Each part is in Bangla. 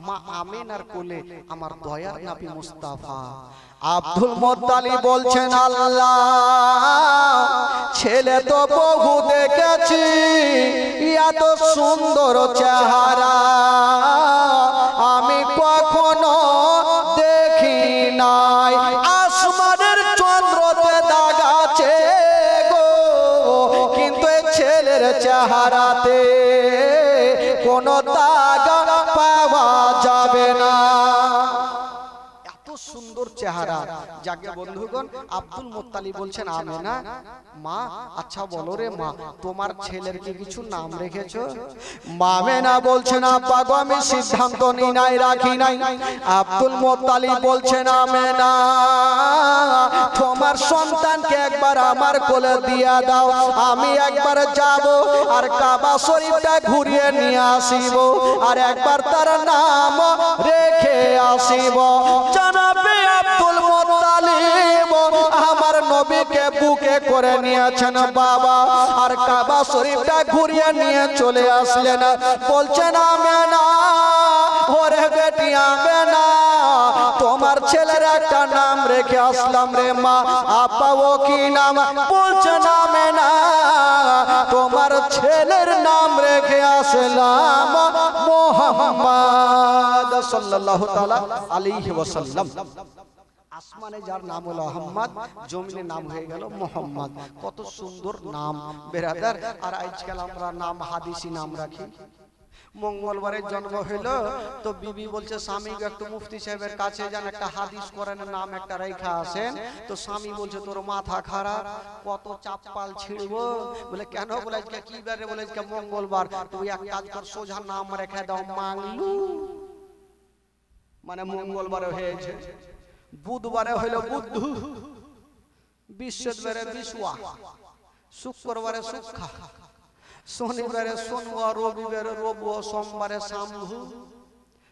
মা আমিনার কোলে আমার দয়ার নবী মুস্তাফা। আব্দুল মুত্তালিব বলছেন, আল্লাহ ছেলে তো বহু দেখেছি, এত সুন্দর চেহারা আমি কখনো দেখি নাই। আসমানের চন্দ্রতে দাগ আছে গো, কিন্তু ছেলের চেহারাতে কোনো দাগ পাওয়া যাবে না। এত সুন্দর চেহারা। যাকে বন্ধুগণ আব্দুল মুত্তালিব বলছেন, আমিনা মা আচ্ছা বলো রে মা, তোমার ছেলের কি কিছু নাম রেখেছো? মা আমিনা বলছেন, আব্বা গো আমি সিদ্ধান্ত নিই নাই, রাখি নাই। আব্দুল মুত্তালিব বলছেন, আমিনা তোমার সন্তানকে একবার আমার কোলে দিয়ে দাও, আমি একবার যাব আর কাবা শরীফটা ঘুরিয়ে নিয়ে আসিব আর একবার তার নাম রেখে আসিব। জানাবে আব্দুল মুত্তালিব আমার নবীকে বুকে করে নিয়েছেন বাবা, আর কাবা শরীফটা ঘুরিয়ে নিয়ে চলে আসলেন। বলছেন, আমিনা ওরে বেটি আমিনা তোমার ছেলের একটা নাম রেখে আসলাম রে মা। আপা ও কি নাম? বলছেন, আমিনা তোমার ছেলের নাম রেখে আসলাম মুহাম্মদ সাল্লাল্লাহু তাআলা আলাইহি ওয়াসাল্লাম। আসমানে যার নাম হলো আহমদ, জমিনে নাম হয়ে গেল মোহাম্মদ। কত সুন্দর নাম বেরাদার। আর আজকাল আমরা নাম হাদিসি নাম রাখি। মঙ্গলবারের জন্ম হইলো তো বিবি বলছে স্বামীকে একটু মুফতি সাহেবের কাছে যান, একটা হাদিস কোরআনের নাম একটা রেখা আসেন। তো স্বামী বলছে তোর মাথা খারাপ, কত চাপ্পাল ছিড়বো। বলে কেন? বলে আজকে কি বারে? বলে আজকে মঙ্গলবার। তুই এক কাজ কর, সোজা নাম রেখে দাও মাংলু, মানে মঙ্গলবারে হয়েছে, বুধবারে হইলো বুদ্ধু, বৃহস্পতিবারে বিশুয়া, শুক্রবারে সুখা, শনিবারে সোনুয়া, রবিবারে রবুয়া, সোমবারে শাম্ভু।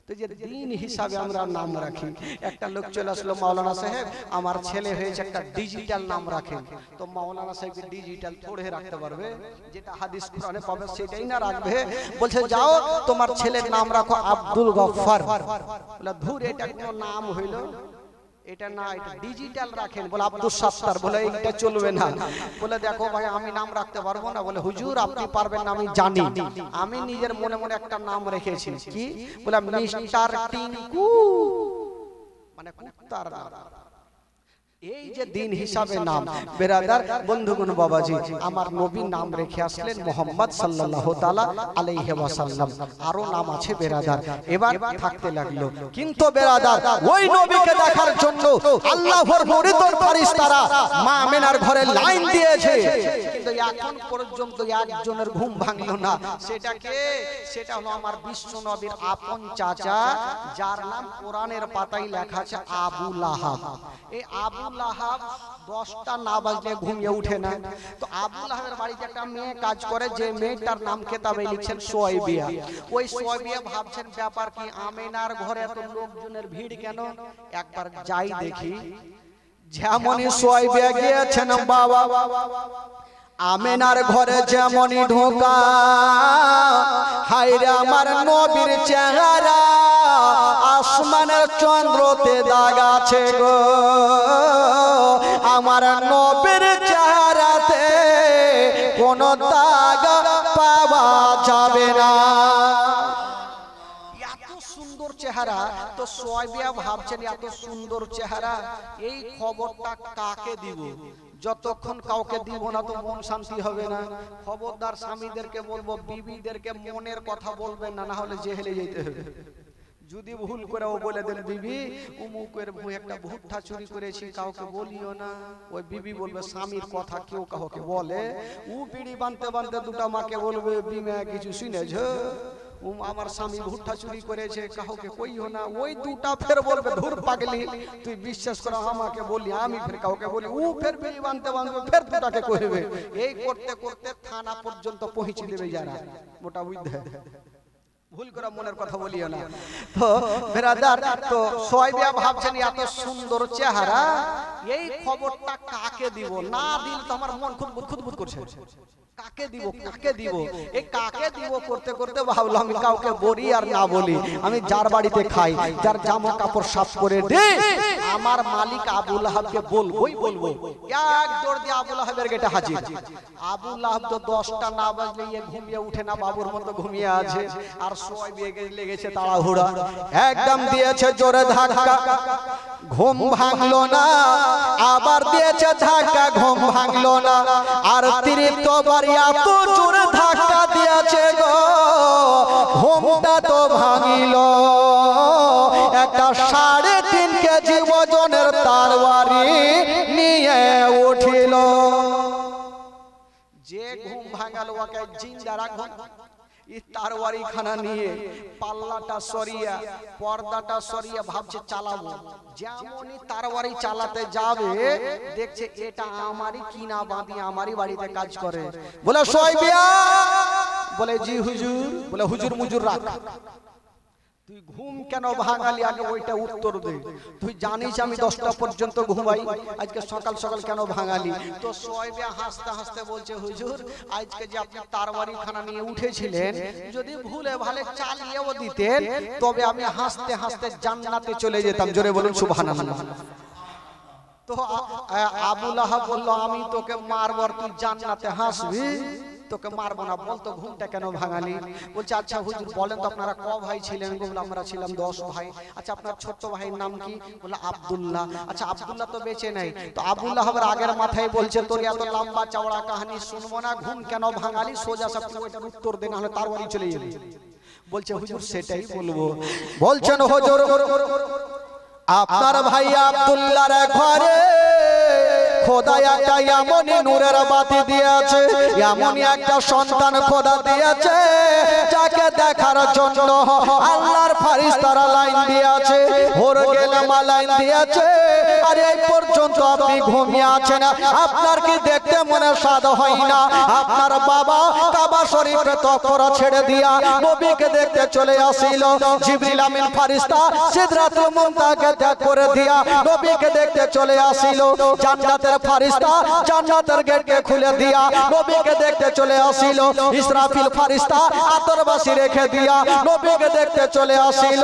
তো যে দিন হিসাবে আমরা নাম রাখি। একটা লোক চলে আসলো, মাওলানা সাহেব আমার ছেলে হয়েছে, একটা ডিজিটাল নাম রাখেন। তো মাওলানা সাহেব ডিজিটাল থোড়ে রাখতে পারবে? যেটা হাদিস কোরআনে পাবে সেটাই না রাখবে। বলছে যাও তোমার ছেলের নাম রাখো আব্দুল গফফার। বলে ধুর এটা কোনো নাম হইলো? এটা না, এটা ডিজিটাল রাখেন। বলে আব্দুল সাত্তার। বলে এটা চলবে না। বলে দেখো ভাই আমি নাম রাখতে পারবো না। বলে হুজুর আপনি পারবেন না আমি জানি, আমি নিজের মনে মনে একটা নাম রেখেছি। কি? বলে মিস্টার টিঙ্কু, মানে কুত্তার নাম। এই যে দিন হিসাবে নাম বেরাদার বন্ধুগণ বাবাজি, আমার নবীর নাম রেখে আসলেন মুহাম্মদ সাল্লাল্লাহু তাআলা আলাইহি ওয়াসাল্লাম। আরো নাম আছে বেরাদার, এবার থাকতে লাগলো। কিন্তু বেরাদার ওই নবীকে দেখার জন্য আল্লাহর মুরিদর ফেরেশতারা মা আমিনার ঘরে লাইন দিয়েছে, কিন্তু এখন পর্যন্ত একজনের ঘুম ভাঙলো না। সেটা কে? সেটা হলো আমার বিশ্ব নবীর আপন চাচা, যার নাম কোরআনের পাতায় লেখা আছে আবু লাহাব। এই আবু লাহাব 10টা না বাজলে ঘুমিয়ে উঠে না। তো আবু লাহাবের বাড়িতে একটা মেয়ে কাজ করে, যে মেয়েটার নাম কেতাবে লিখছেন সুয়াইবিয়া। ওই সুয়াইবিয়া ভাবছেন ব্যাপার কি, আমিনার ঘরে এত লোকজনের ভিড় কেন? একবার যাই দেখি। যেমনই সুয়াইবিয়া গিয়েছেন বাবা, আমিনার ঘরে যেমনই ঢোকা, হায়রে আমার নবীর চেহারা আসমানের চন্দ্রতে দাগ আছে গো, আমার নবীর চেহারাতে কোনো দাগ পাওয়া যাবে না। এত সুন্দর চেহারা। তো সুয়াইবিয়া ভাবছেন এত সুন্দর চেহারা, এই খবরটা কাকে দিব? যতক্ষণ কাউকে দিব না তো মন শান্তি হবে না। খবরদার স্বামীদেরকে বলবো, বিবিদেরকে মনের কথা বলবেন না, না হলে জেহেলে যেতে হবে। যদি ভুল করে ও বলে দেন বিবি উমুকের একটা ভুট্টা চুরি করেছি, কাউকে বলিও না। ওই বিবি বলবে স্বামীর কথা কেউ কাউকে বলে, ও বিড়ি বানতে বানতে দুটা মাকে বলবে বিমা কিছু শুনেছ আমার স্বামী ভুট্টা চুরি করেছে, কাউকে কইও না। ওই দুটা ফের বলবে ধুর পাগলি তুই বিশ্বাস কর আমাকে বলি, আমি ফের কাউকে বলি, ও ফের বিড়ি বানতে বানতে ফের দুটাকে কইবে। এই করতে করতে থানা পর্যন্ত পৌঁছে দেবে যারা মোটা বুঝতে। ভুল করে মনের কথা বলিও না। তো বেরাদার, তো সুয়াইবিয়া ভাবছেন এত সুন্দর চেহারা, এই খবরটা কাকে দিব, না দিল তো আমার মন খুদবুদ করছে, কাকে দিব কাকে দিব, এই কাকে দিব করতে করতে ভাবলাম আমি কাউকে বলি আর না বলি, আমি যার বাড়িতে খাই, যার জামা কাপড় সাফ করে দে, আমার মালিক আবু লাহাবকে বলবোই বলবো। এক দৌড় দিয়ে আবু লাহাবের গেটে হাজির। আবু লাহাব তো 10টা না বাজলে ঘুমিয়ে উঠে না, বাবুর মতো ঘুমিয়ে আছে, আর সবাই লেগেছে তাড়াহুড়া, একদম দিয়েছে জোরে ধাক্কা, ঘুম ভাঙলো না, আবার দিয়েছে ধাক্কা, ঘুম ভাঙলো না, আর তৃতীয়বার এত জোরে ধাক্কা দিয়েছে গো, ঘুমটা তো ভাঙিল। একটা 3.5 কেজি ওজনের তরবারি নিয়ে উঠিল। যে ঘুম ভাঙালো ওকে জিন্দা রাখো, এই তরবারি খানা নিয়ে পাল্লাটা সরিয়া পর্দাটা সরিয়া ভাবছে চালাবো, যেমনই তরবারি চালাতে যাবে দেখছে এটা আমারই কিনা বাঁধি আমারই বাড়িতে কাজ করে, বলে সোয়াইবিয়া, বলে জি হুজুর, বলে হুজুর মুজুর রাখ, তুই ঘুম কেন ভাঙালি আগে ওইটা উত্তর দে, তুই জানিস আমি 10টা পর্যন্ত ঘুমাই, আজকে সকাল সকাল কেন ভাঙালি? তো সোয়াইবিয়া হাসতে হাসতে বলছে হুজুর আজকে যে আপনি তরবারি খানা নিয়ে উঠেছিলেন, যদি ভুলে ভালে চালিয়েও দিতেন তবে আমি হাসতে হাসতে জান্নাতে চলে যেতাম, জোরে বলুন সুবহানাল্লাহ। তো আবু লাহাব বলল আমি তোকে মারব আর তুই জান্নাতে হাসবি, তোকে মারবো না, বলতো ঘুমটা কেন ভাঙালি? বলছে আচ্ছা হুজুর বলেন তো আপনারা ক ভাই ছিলেন? বললাম আমরা ছিলাম 10 ভাই। আচ্ছা আপনার ছোট্ট ভাইয়ের নাম কি? বললো আব্দুল্লাহ। আচ্ছা আব্দুল্লাহ তো বেঁচে নাই, তো আবু লাহাবের আগের মাথায় বলছে তোর এত লম্বা চওড়া কাহিনী শুনবো না, ঘুম কেন ভাঙালি সোজা সব ওইটার উত্তর দে, না হলে তার বাড়ি চলে যাবে। বলছে হুজুর সেটাই বলবো। বলছেন হুজুর আপনার ভাই আব্দুল্লাহর ঘরে খোদা একটা এমনই নূরের বাতি দিয়েছে, এমনই একটা সন্তান খোদা দিয়েছে যাকে দেখার জন্য আল্লাহর ফেরেশতারা লাইন দিয়েছে, হোরগেলামা লাইন দিয়েছে, আর এই পর্যন্ত আপনি ঘুমিয়ে আছেন, আপনার কি দেখতে মনে স্বাদ হয় না? আপনার বাবা কাবা শরীফে তকরা ছেড়ে দিয়া নবীকে দেখতে চলে আসিল, জিবরিল আমিন ফেরেশতা সিদরাতুল মুনতাহাকে ত্যাগ করে দিয়া নবীকে দেখতে চলে আসিল, জান্নাতের ফেরেশতা জান্নাতের গেটকে খুলে দিয়া নবীকে দেখতে চলে আসিল, ইসরাফিল ফেরেশতা আতরবাসী রেখে দিয়া নবীকে দেখতে চলে আসিল,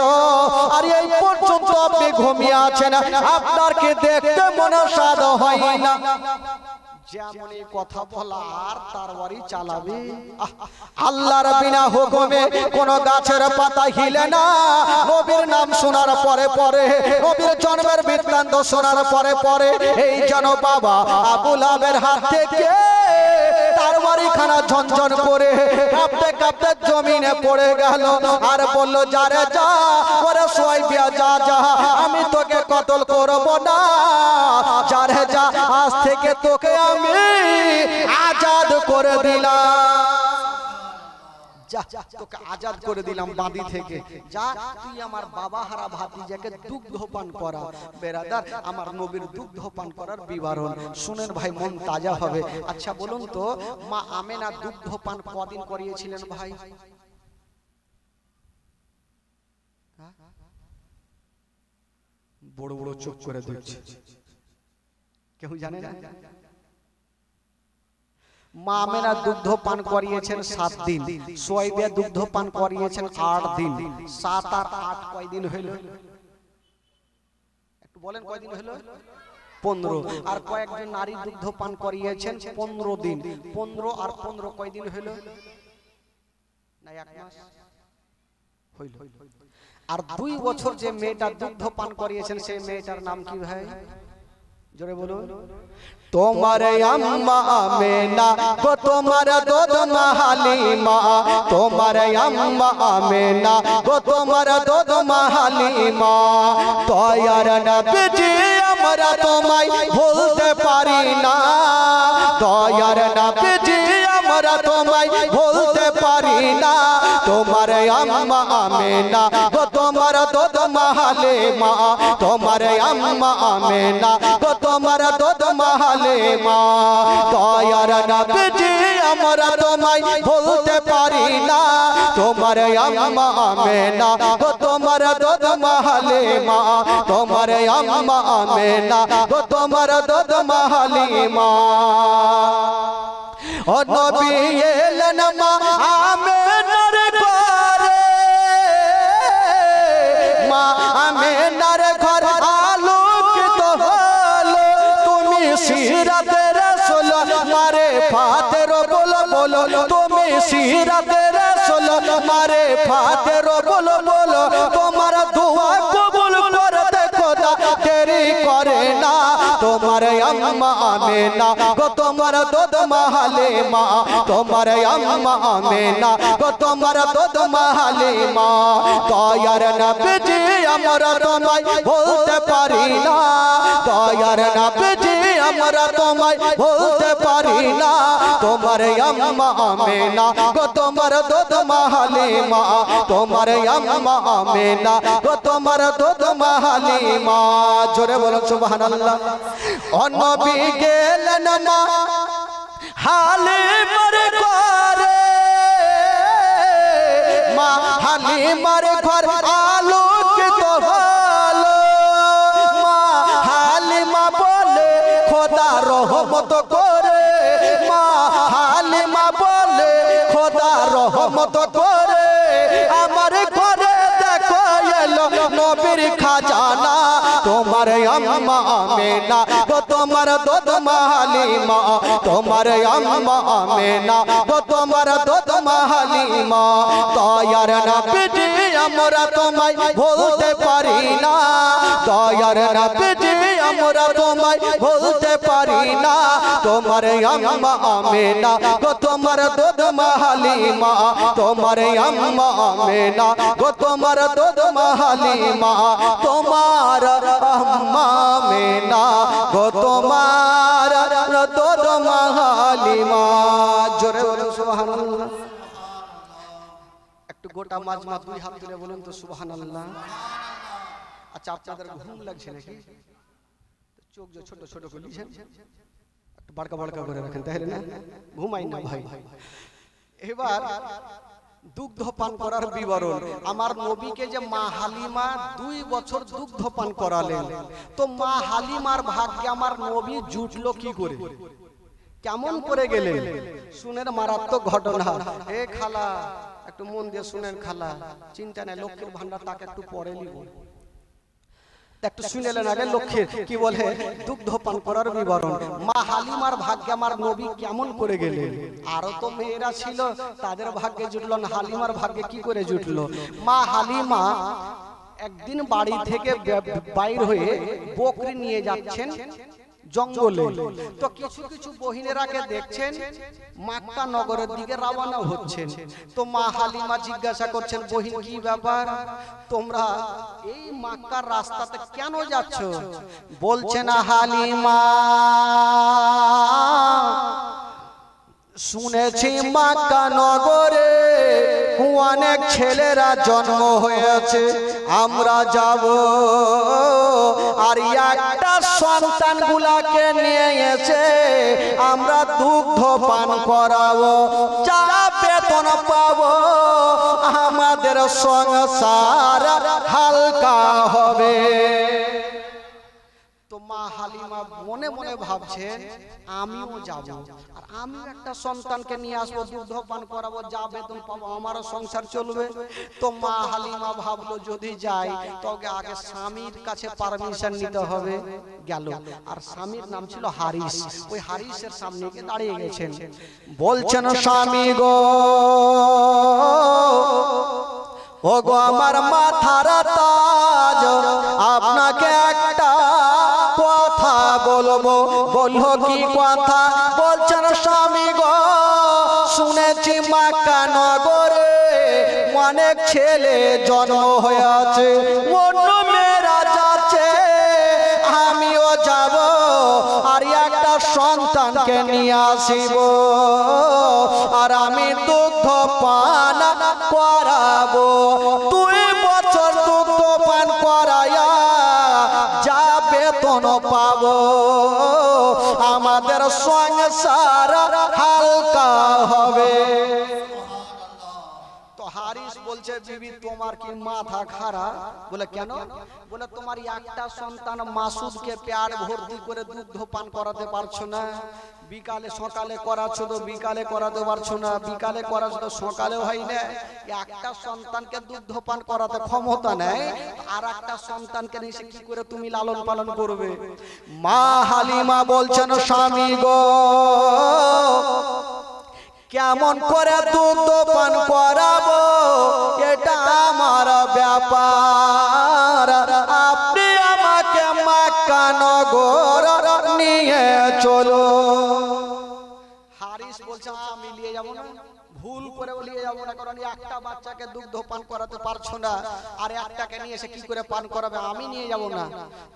আর এই পর্যন্ত আপনি ঘুমিয়ে আছেন, আপনার কি দেখতে মনে স্বাদ হয় না? যেমনই কথা বলা আর তরবারি চালাবে, আল্লাহর বিনা হুকুমে কোন গাছের পাতা হিলে না, নবীর নাম শোনার পরে পরে, নবীর জন্মের বৃত্তান্ত শোনার পরে পরে এই যেন বাবা আবু লাহাবের হাত থেকে তরবারি খানা ঝনঝন করে কাঁপতে কাঁপতে জমিনে পড়ে গেল, আর বলল যারে যা, ওরে সোয়াইবিয়া যা যা, আমি তোকে কতল করব না, যারে যা আজ থেকে তোকে আমি আজাদ করে দিলাম, যা তোকে আজাদ করে দিলাম বাঁধি থেকে, যা তুই আমার বাবা হারা ভাতিজাকে দুগ্ধ পান করা। বেরাদার আমার নবীর দুগ্ধ পান করার বিবরণ শুনেন ভাই, মন তাজা হবে। আচ্ছা বলুন তো মা আমেনা দুগ্ধ পান কদিন করিয়েছিলেন ভাই? বড় বড় চোখ করে দেখছে, কেউ জানে না? মা আমেনা দুগ্ধ পান করিয়েছেন 7 দিন, সোয়াইবিয়া দুগ্ধ পান করিয়েছেন 8 দিন, 7 আর 8 কয়দিন হইল? একটু বলেন কয়দিন হইল? 15। আর কয়েকজন নারী দুগ্ধ পান করিয়েছেন 15 দিন, 15 আর 15 কয়দিন হইল? না 1 মাস হইল। আর 2 বছর যে মেয়েটা দুগ্ধ পান করিয়েছেন সেই মেয়েটার নাম কি ভাই? জোরে বলুন। তোমার আম্মা আমেনা গো, তোমার দুধ মা হালিমা, তোমার আম্মা আমেনা গো, তোমার দুধ মা হালিমা, দয়ার নবীজি আমরা তোমায় ভুলতে পারি না, দয়ার নবীজি আমরা তোমায় ভুলতে পারি না, তোমার আম্মা আমেনা গো, তোমার দুধ মা হালিমা, তোমার আম্মা আমেনা গো, তোমার দুধ মা হালিমা, দয়ার নবীজি আমরা তোমায় ভুলতে পারি না, তোমার আম্মা আমেনা গো, তোমার তোমার দুধ মাহালি মা তোমার আম্মা আমেনা গো তোমার দুধ মাহালি মা ও নবী এলেন মা আমেনার ঘরে মা আমেনার ঘর আলোকিত হলো তুমি সিরাতে রাসূল মারে ফাতের বলো বলো তুমি সিরাতে রাসূল মারে ফাতের বলো বলো তোমার দোয়া কবুল করতে খোদা দেরি করে না তোমার আম্মা আমেনা গো তোমার দুধ মাহালি মা তোমার আম্মা আমেনা গো তোমার দুধ মাহালি মা দয়ার নবীজি আমরা তোমায় বলতে পারি না দয়ার নবীজি আমরা তোমায় বলতে পারি না তোমার আম্মা আমেনা গো তোমার দুধ মাহালি মা তোমার আম্মা আমেনা গো তোমার দুধ মাহালি মা জোরে বলো সুবহানাল্লাহ ও নবী গেলেন মা হালিমার ঘরে মা হালিমার ঘর আলোকিত হলো মা হালিমা বলে খোদা রহমত করে মা হালিমা বলে খোদা রহমত করে আমার ঘরে দেখো এলো নবীর খাজানা তোমার আম্মা আমেনা গো তোমার দুধ মাহালি মা তোমার আম্মা আমেনা গো তোমার দুধ মাহালি মা দয়ার নবীজি আমরা তোমায় বলতে পারি না দয়ার নবীজি আমরা তোমায় বলতে পারি না তোমার আম্মা আমেনা গো তোমার দুধ মাহালি মা তোমার আম্মা আমেনা গো তোমার দুধ মাহালি মা তোমার আম্মা আমেনা গো তোমার দুধ মাহালি মা জোরে বলো সুবহানাল্লাহ একটু গোটা মাঝ মাঝ দুই হাত তুলে বলুন তো সুবহানাল্লাহ আচ্ছা আপনাদের ঘুম লাগছে নাকি চোখ যে ছোট ছোট করে লিখেন একটু বড়কা বড়কা করে রাখেন তাহলে না ঘুমাই না ভাই এবার দুগ্ধ পান করার বিবরণ আমার নবীকে যে মা হালিমা 2 বছর দুগ্ধ পান করালেন তো মা হালিমার ভাগ্যে আমার নবী জুটলো কি করে কেমন করে গেলেন শুনেন মারাত্মক ঘটনা হে খালা একটু মন দিয়ে শুনেন খালা চিন্তা নাই লক্ষ্মীর ভান্ডার তাকে একটু পরে নিব একটু শুনেলেন আগে লক্ষ্মীর কি বলে দুগ্ধ পান করার বিবরণ মা হালিমার ভাগ্যে আমার নবী কেমন করে গেলেন আরো তো মেয়েরা ছিল তাদের ভাগ্যে জুটলো না হালিমার ভাগ্যে কি করে জুটলো মা হালিমা একদিন বাড়ি থেকে বাইর হয়ে বকরি নিয়ে যাচ্ছেন জঙ্গলে তো কিছু কিছু বহিনেরাকে দেখছেন মক্কা নগরের দিকে রওনা হচ্ছেন তো মা হালিমা জিজ্ঞাসা করছেন বহিন কি ব্যাপার তোমরা এই মক্কার রাস্তাতে কেন যাচ্ছ বলছেন হালিমা শুনেছি মক্কা নগরে অনেক ছেলেরা জন্ম হয়েছে আমরা যাব আর একটা সন্তান গুলাকে নিয়ে এসে আমরা দুগ্ধ পান করাবো যা বেতন পাবো আমাদের সংসার হালকা হবে তো মা হালিমা মনে মনে ভাবছেন আমিও যাব আর আমিও একটা সন্তানকে নিয়ে আসবো দুগ্ধ পান করাবো যা বেতন পাবো আমারও সংসার চলবে তো মা হালিমা ভাবলো যদি যাই তবে আগে স্বামীর কাছে পারমিশন নিতে হবে গেল আর স্বামীর নাম ছিল হারিস ওই হারিসের সামনে গিয়ে দাঁড়িয়ে গেছেন বলছেন স্বামী গো ও গো আমার মাথার তাজ আপনাকে একটা কথা বলবো বললো কি কথা বলছেন স্বামী গো শুনেছি মক্কা নগরে অনেক ছেলে জন্ম হয়েছে অন্য মেয়েরা যাচ্ছে আমিও যাব আর একটা সন্তানকে নিয়ে আসিব আর আমি দুগ্ধ পান করাবো 2 বছর দুগ্ধ পান করায়া যা বেতন পাবো আমাদের সংসার হালকা হবে তো হারিস বলছে বিবি তোমার কি মাথা খারাপ? বলে কেন? বলে তোমার একটা সন্তান মাসুদকে পেয়ার ভর্তি করে দুগ্ধ পান করাতে পারছো না, বিকালে সকালে করাচ্ছ তো বিকালে করাতে পারছো না, বিকালে করাচ্ছ তো সকালে হয় না। একটা সন্তানকে দুগ্ধ পান করাতে ক্ষমতা নেই, আর একটা সন্তানকে নিয়ে কি করে তুমি লালন পালন করবে? মা হালিমা বলছেন স্বামী গো কেমন করে দুধ পান করাবো, এটা আমার ব্যাপার, আপনি আমাকে মক্কা নগর নিয়ে চলো। হারিস বলছে আমি নিয়ে যাবো না, ভুল করে নিয়ে যাবো না, কারণ একটা বাচ্চাকে দুগ্ধ পান করাতে পারছো না, আর একটাকে নিয়ে এসে কি করে পান করাবে, আমি নিয়ে যাব না।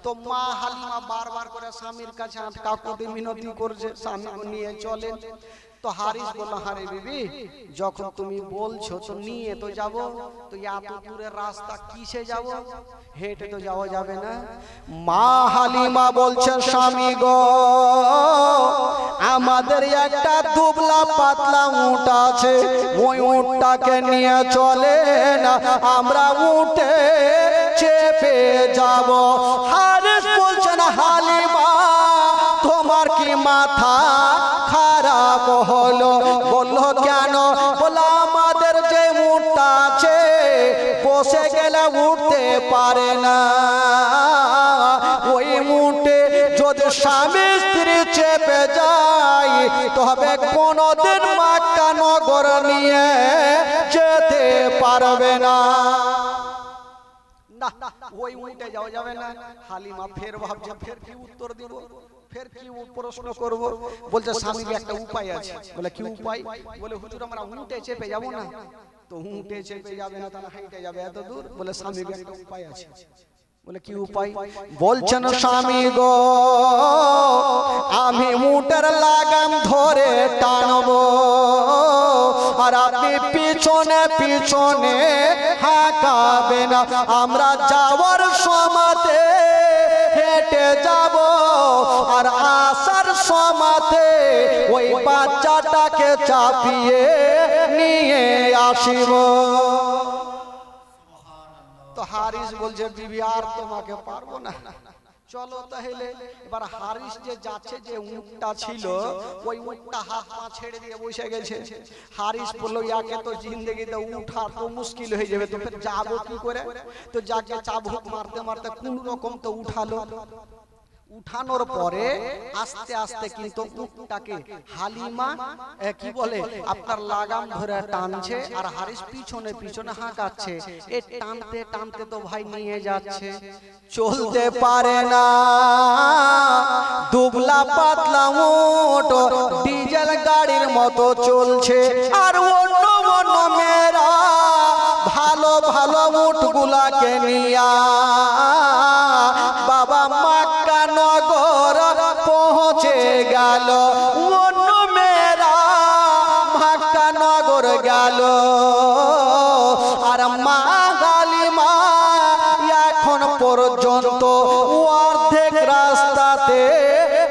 তো মা হালিমা বারবার করে স্বামীর কাছে কাকুতি মিনতি করছে স্বামী নিয়ে চলেন। তো হারিস বলল হারে বিবি যখন তুমি বলছো তো নিয়ে তো যাব, তো এত দূরের রাস্তা কিসে যাব, হেঁটে তো যাওয়া যাবে না। মা হালিমা বলছেন স্বামী গো আমাদের একটা দুবলা পাতলা উট আছে, ওই উটটাকে নিয়ে চলে না, আমরা উটে চেপে যাব। হারিস বলছেন হালিমা তোমার কি মাথা খারাপ হলো? বললো কেন? বলা আমাদের যে উটটা আছে বসে গেলে উঠতে পারে না, ওই উটে যদি স্বামী স্ত্রী চেপে যায় তবে কোনদিন মক্কা নগর নিয়ে যেতে পারবে না। ওই উঠে যাওয়া যাবে না। হালিমা ফের ভাবছে ফের কি উত্তর দিব, ফের কি প্রশ্ন করব। বলছে স্বামীকে একটা উপায় আছে। বলে কি উপায়? বলে হুজুর আমরা উঠে চেপে যাব না। তো উঠে চেপে যাবে না, তাহলে হেঁটে যাবে এত দূর। বলে স্বামীকে একটা উপায় আছে। বলে কি উপায়? বলছেন স্বামী গো আমি উটের লাগাম ধরে টানবো, আর আপনি পিছনে পিছনে হাঁকাবেন, আমরা যাওয়ার সময়তে হেঁটে যাব, আর আসার সময়তে ওই বাচ্চাটাকে চাপিয়ে নিয়ে আসিব। তো হারিস বলছে বিবি আর তোমাকে পারবো না, চলো তাহলে। এবার হারিস যে যাচ্ছে, যে উটটা ছিল ওই উটটা হাত পা ছেড়ে দিয়ে বসে গেছে। হারিস বললো ইয়াকে তো জিন্দেগিতে উঠা তো মুশকিল হয়ে যাবে, তো ফের যাবো কি করে? তো যাকে চাবুক মারতে মারতে কোন রকম তো উঠালো। উঠানোর পরে আস্তে আস্তে কিন্তু উটটাকে হালিমা কি বলে আপনার লাগাম ধরে টানছে, আর হারিস পিছনে পিছনে হাঁকাচ্ছে। এই টানতে টানতে তো ভাই নিয়ে যাচ্ছে, চলতে পারে না, দুবলা পাতলা উট ডিজেল গাড়ির মতো চলছে। আর অন্য অন্য মেয়েরা ভালো ভালো উটগুলাকে নিয়া বাবা মক্কা নগর পৌঁছে গেল। অন্য মেয়েরা মক্কা নগর গেল, আর মা হালিমা এখন পর্যন্ত অর্ধেক রাস্তাতে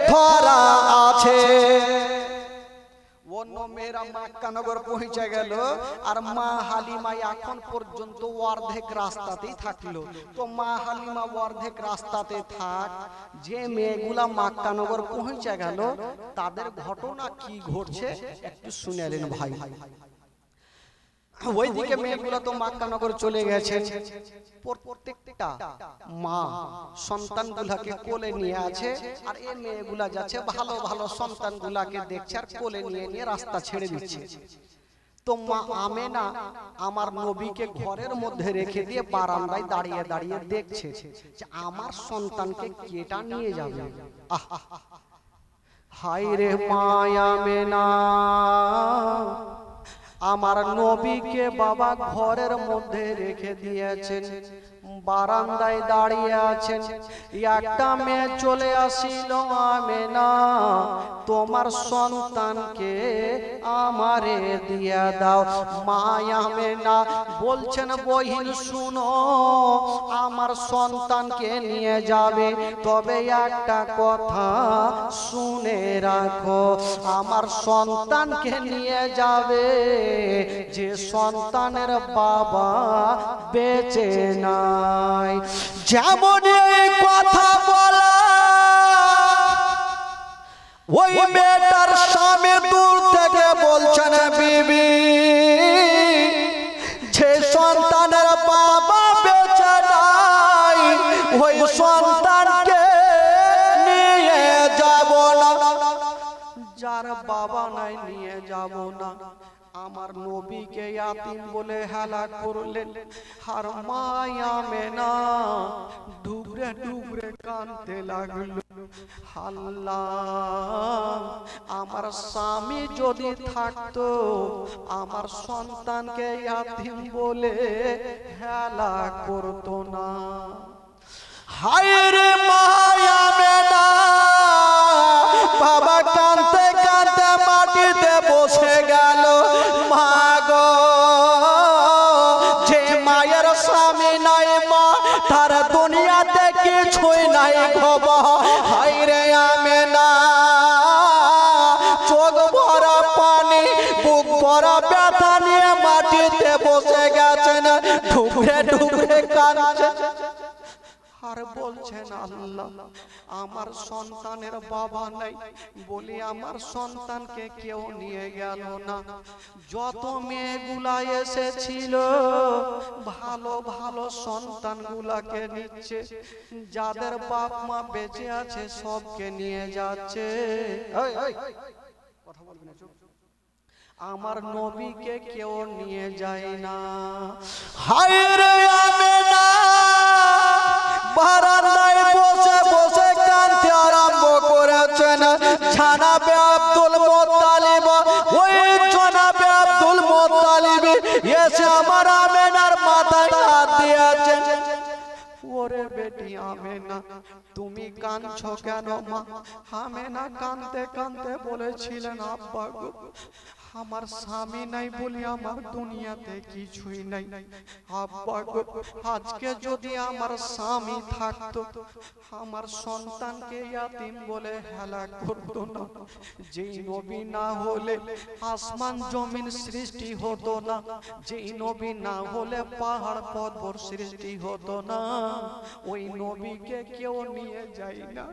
ধরা আছে। অন্য মেয়েরা মক্কা নগর পৌঁছে গেল, আর মা হালিমা এখন পর্যন্ত অর্ধেক রাস্তাতেই থাকলো। তো মা হালিমা অর্ধেক রাস্তাতে থাক, যে মেয়েগুলা মক্কা নগর পৌঁছে গেল তাদের ঘটনা কি ঘটছে একটু শুনেলেন ভাই। ওইদিকে মেয়েগুলো তো মক্কা নগর চলে গেছে, প্রত্যেকটা মা সন্তানগুলাকে কোলে নিয়ে আছে, আর এই মেয়েগুলা যাচ্ছে ভালো ভালো সন্তানগুলাকে দেখছে আর কোলে নিয়ে নিয়ে রাস্তা ছেড়ে দিচ্ছে। তো মা আমেনা আমার নবীকে ঘরের মধ্যে রেখে দিয়ে বারান্দায় দাঁড়িয়ে দাঁড়িয়ে দেখছে যে আমার সন্তানকে কেটা নিয়ে যাবে। হায় রে মা আমেনা, আমার নবীকে বাবা ঘরের মধ্যে রেখে দিয়েছেন, বারান্দায় দাঁড়িয়ে আছেন। একটা মেয়ে চলে আসিল, আমেনা তোমার সন্তানকে আমারে দিয়া দাও। মা আমেনা বলছেন বহিন শুনো, আমার সন্তানকে নিয়ে যাবে, তবে একটা কথা শুনে রাখো, আমার সন্তানকে নিয়ে যাবে যে সন্তানের বাবা বেঁচে নাই। যেমন এই কথা বলা ওই মেয়েটার স্বামী দূর থেকে বলছেন বিবি যে সন্তানের বাবা বেঁচে নাই ওই সন্তানকে নিয়ে যাব না, যার বাবা নাই নিয়ে যাব না। আমার নবীকে ইয়াতিম বলে হেলা করলেন। আর মায়া মেনা ডুবরে ডুবরে কাঁদতে লাগলো, আল্লাহ আমার স্বামী যদি থাকতো আমার সন্তানকে ইয়াতিম বলে হেলা করতো না। হায় রে মায়া মেনা, বাবা কাঁদতে কাঁদতে মাটিতে বসে গেল। মা গো, যে মায়ের স্বামী নাই মা তার দুনিয়াতে কিছুই নাই খবর। হায় রে আমেনা, চোখ ভরা পানি বুক ভরা ব্যথা নিয়ে মাটিতে বসে গেছেন, ডুবরে ডুবরে কাঁদছেন আর বলছেন আল্লাহ আমার সন্তানের বাবা নাই বলি আমার সন্তানকে কেউ নিয়ে গেল না। যত মেয়েগুলা এসেছিল ভালো ভালো সন্তানগুলাকে নিচ্ছে, যাদের বাপ মা বেঁচে আছে সবকে নিয়ে যাচ্ছে। কথা বলবেন না, আমার নবীকে কেউ নিয়ে যায় না। হায় রে আমেনা, বারান্দায় বসে বসে কাঁদতে আরম্ভ করেছেন। জানাবে আব্দুল মুত্তালিব, ওই জানাবে আব্দুল মুত্তালিব এসে আমার আমেনার মাথায় হাত দিয়েছেন। ওরে বেটি আমেনা, তুমি কাঁদছো কেন মা? আমেনা কাঁদতে কাঁদতে বলেছিলেন আব্বা গো, আমার স্বামী নাই বলি আমার দুনিয়াতে কিছুই নাই। আব্বা গো, আজকে যদি আমার স্বামী থাকতো আমার সন্তানকে ইয়াতিম বলে হেলা করতো না। যেই নবী না হলে আসমান জমিন সৃষ্টি হতো না, যেই নবী না হলে পাহাড় পর্বত সৃষ্টি হতো না। ওই নবীকে কেউ নিয়ে যায় না।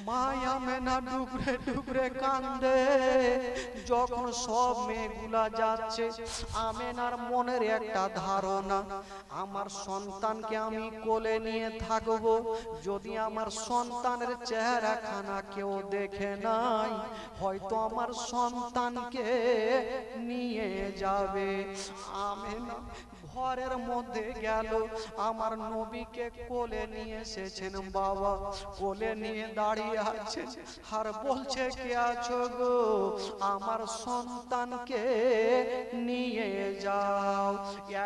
মা আমেনা ডুবরে ডুবরে কান্দে। যখন সব মেয়েগুলা যাচ্ছে, আমেনার মনের একটা ধারণা আমার সন্তানকে আমি কোলে নিয়ে থাকবো, যদি আমার সন্তানের চেহারাখানা কেউ দেখে নাই হয়তো আমার সন্তানকে নিয়ে যাবে। আমেনা ঘরের মধ্যে গেল, আমার নবীকে কোলে নিয়ে এসেছেন। বাবা কোলে নিয়ে দাঁড়িয়ে আছেন আর বলছে কে আছো গো? আমার সন্তানকে নিয়ে যাও।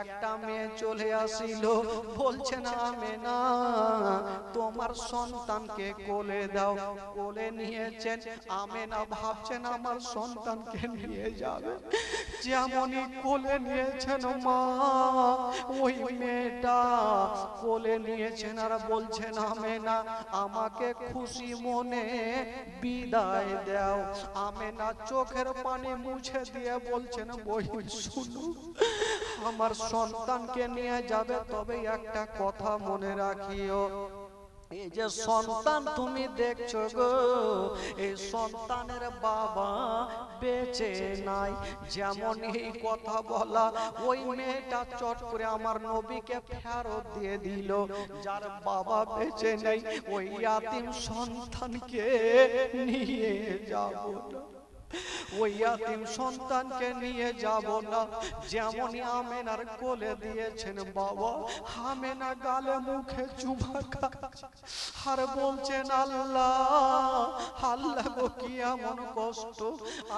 একটা মেয়ে চলে আসিল, বলছেন আমেনা তোমার সন্তানকে কোলে দাও। কোলে নিয়েছেন, আমেনা ভাবছেন আমার সন্তানকে নিয়ে যাবে। যেমনই কোলে নিয়েছেন মা, ওই মেয়েটা কোলে নিয়েছেন আর বলছেন আমেনা আমাকে খুশি মনে বিদায় দাও। আমেনা চোখের পানি মুছে দিয়ে বলছেন বই শুনো, আমার সন্তানকে নিয়ে যাবে, তবে একটা কথা মনে রাখিও, এই যে সন্তান তুমি দেখছো গো, এই সন্তানের বাবা বেঁচে নাই। যেমন এই কথা বলা ওই মেয়েটা চট করে আমার নবীকে ফেরত দিয়ে দিল। যার বাবা বেঁচে নেই ওই ইয়াতিম সন্তানকে নিয়ে যাব না, ওই ইয়াতিম সন্তানকে নিয়ে যাব না। যেমনই আমেনার কোলে দিয়েছেন বাবা, আমেনা গালে মুখে চুমা খাচ্ছে আর বলছেন আল্লাহ আল্লাহ গো, কি এমন কষ্ট,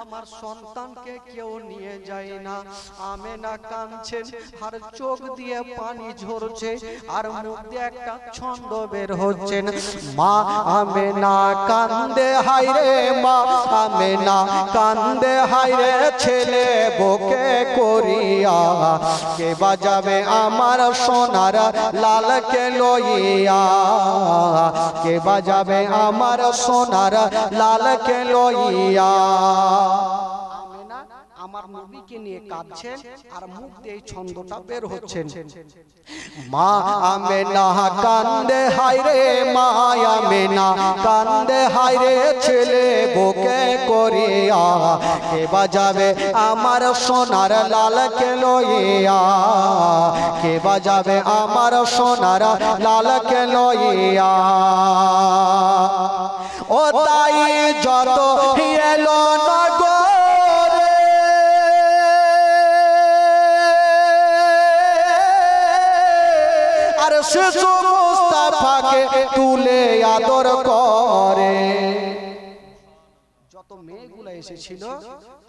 আমার সন্তানকে কেউ নিয়ে যায় না। আমেনা কাঁদছেন আর চোখ দিয়ে পানি ঝরছে আর মুখ দিয়ে একটা ছন্দ বের হচ্ছে। মা আমেনা কান্দে, হায় রে মা আমেনা কান্দে, হায় রে ছেলে বুকে করিয়া, কে বাজাবে আমার সোনার লালকে লইয়া, কে বাজাবে আমার সোনার লালকে লইয়া। আমেনা আমার আমার নবীকে নিয়ে কাঁদছেন আর মুখ দিয়ে এই ছন্দটা বের হচ্ছেন। মা আমেনা কান্দে হায়রে, মা আমেনা কান্দে হায়রে, ছেলে বুকে করিয়া কে বাজাবে আমার সোনার লালকে লইয়া, কে বাজাবে আমার সোনার লালকে লইয়া। ও তাই যত এলো নগরে আর শিশু মুস্তাফাকে তুলে আদর করে। যত মেয়েগুলা এসেছিল